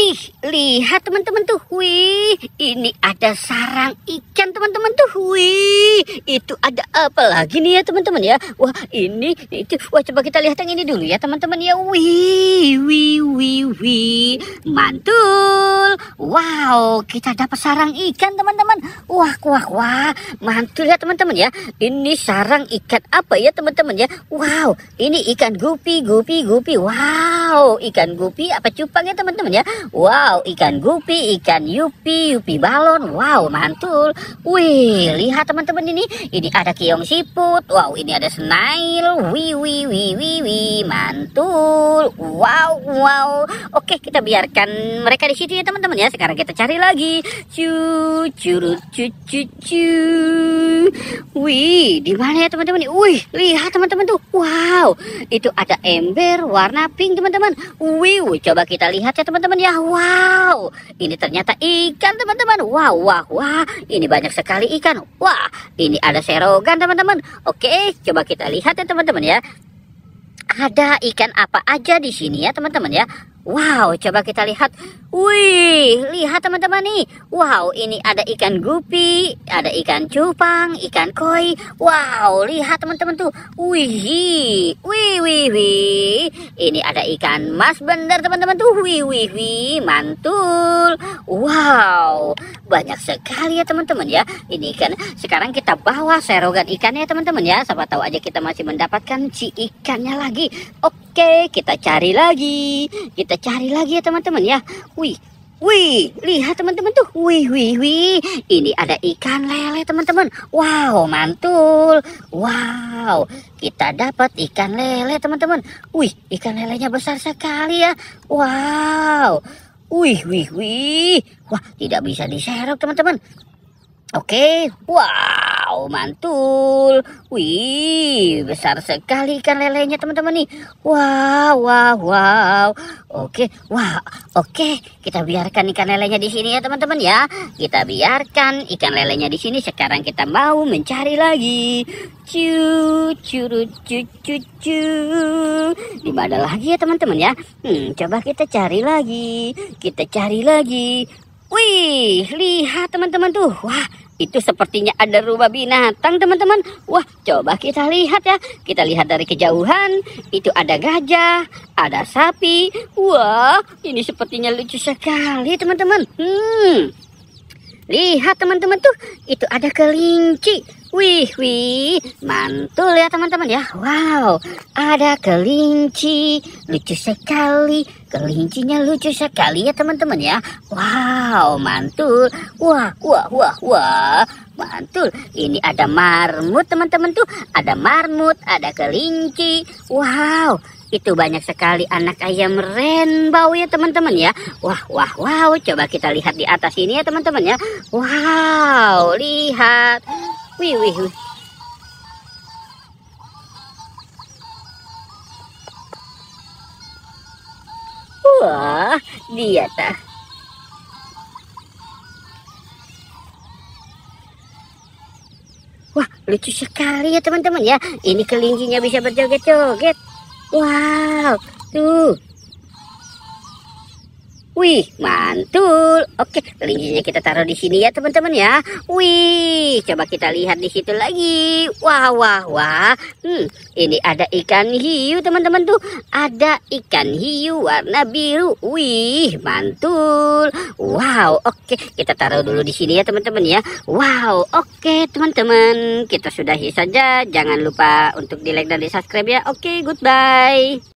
Wih, lihat teman-teman tuh. Wih, ini ada sarang ikan teman-teman tuh. Wih, itu ada apa lagi nih ya teman-teman ya? Wah, ini itu. Wah, coba kita lihat yang ini dulu ya teman-teman ya. Wih, wih, wih, wih. Mantul. Wow, kita dapat sarang ikan teman-teman. Wah, wah, wah. Mantul ya teman-teman ya. Ini sarang ikan apa ya teman-teman ya? Wow, ini ikan gupi, gupi, gupi. Wow, ikan gupi apa cupang ya teman-teman ya? Wow, ikan gupi, ikan yupi, yupi balon. Wow, mantul. Wih, lihat teman-teman ini. Ini ada keong siput. Wow, ini ada snail. Wih, wih, wih, wih, wih. Mantul. Wow, wow. Oke, kita biarkan mereka di situ ya teman-teman ya. Sekarang kita cari lagi. Curut, cu. Wih, di mana ya teman-teman? Wih, lihat teman-teman tuh. Wow, itu ada ember warna pink teman-teman. Wih, coba kita lihat ya teman-teman ya. Wow, ini ternyata ikan teman-teman. Wow, wah, wah. Ini banyak sekali ikan. Wah, ini ada serogan teman-teman. Oke, coba kita lihat ya teman-teman ya. Ada ikan apa aja di sini ya teman-teman ya. Wow, coba kita lihat. Wih, lihat teman-teman nih. Wow, ini ada ikan gupi, ada ikan cupang, ikan koi. Wow, lihat teman-teman tuh. Wih, wih, wih, wih. Ini ada ikan mas bener teman-teman tuh. Wih, wih, wih, mantul. Wow, banyak sekali ya teman-teman ya. Ini ikan. Sekarang kita bawa serogan ikannya teman-teman ya. Siapa tahu aja kita masih mendapatkan si ikannya lagi. Oke, kita cari lagi. Kita cari lagi ya teman-teman ya. Wih, wih, lihat teman-teman tuh. Wih, wih, wih. Ini ada ikan lele teman-teman. Wow, mantul. Wow, kita dapat ikan lele teman-teman. Wih, ikan lelenya besar sekali ya. Wow. Wih, wih, wih. Wah, tidak bisa diserok teman-teman. Oke, wow, mantul. Wih, besar sekali ikan lelenya teman-teman nih. Wow, wow, wow. Oke, wah, oke. Kita biarkan ikan lelenya di sini ya teman-teman ya. Kita biarkan ikan lelenya di sini. Sekarang kita mau mencari lagi. Curut, cu. Di mana lagi ya teman-teman ya? Coba kita cari lagi. Kita cari lagi. Wih, lihat teman-teman tuh. Wah, itu sepertinya ada rumah binatang teman-teman. Wah, coba kita lihat ya. Kita lihat dari kejauhan. Itu ada gajah, ada sapi. Wah, ini sepertinya lucu sekali teman-teman. Lihat teman-teman tuh. Itu ada kelinci. Wih, wih, mantul ya teman-teman ya. Wow, ada kelinci, lucu sekali. Kelincinya lucu sekali ya teman-teman ya. Wow, mantul. Wah, wah, wah, wah. Mantul. Ini ada marmut teman-teman tuh. Ada marmut, ada kelinci. Wow, itu banyak sekali anak ayam rainbow ya teman-teman ya. Wah, wah, wow. Coba kita lihat di atas ini ya teman-teman ya. Wow, lihat. Wih, wih, wih. Wah, dia tah. Wah, lucu sekali ya teman-teman ya. Ini kelincinya bisa berjoget-joget. Wow, tuh. Wih, mantul. Oke, kelincinya kita taruh di sini ya teman-teman ya. Wih, coba kita lihat di situ lagi. Wah, wah, wah. Ini ada ikan hiu teman-teman tuh. Ada ikan hiu warna biru. Wih, mantul. Wow, oke. Kita taruh dulu di sini ya teman-teman ya. Wow, oke teman-teman. Kita sudahi saja. Jangan lupa untuk di like dan di subscribe ya. Oke, goodbye.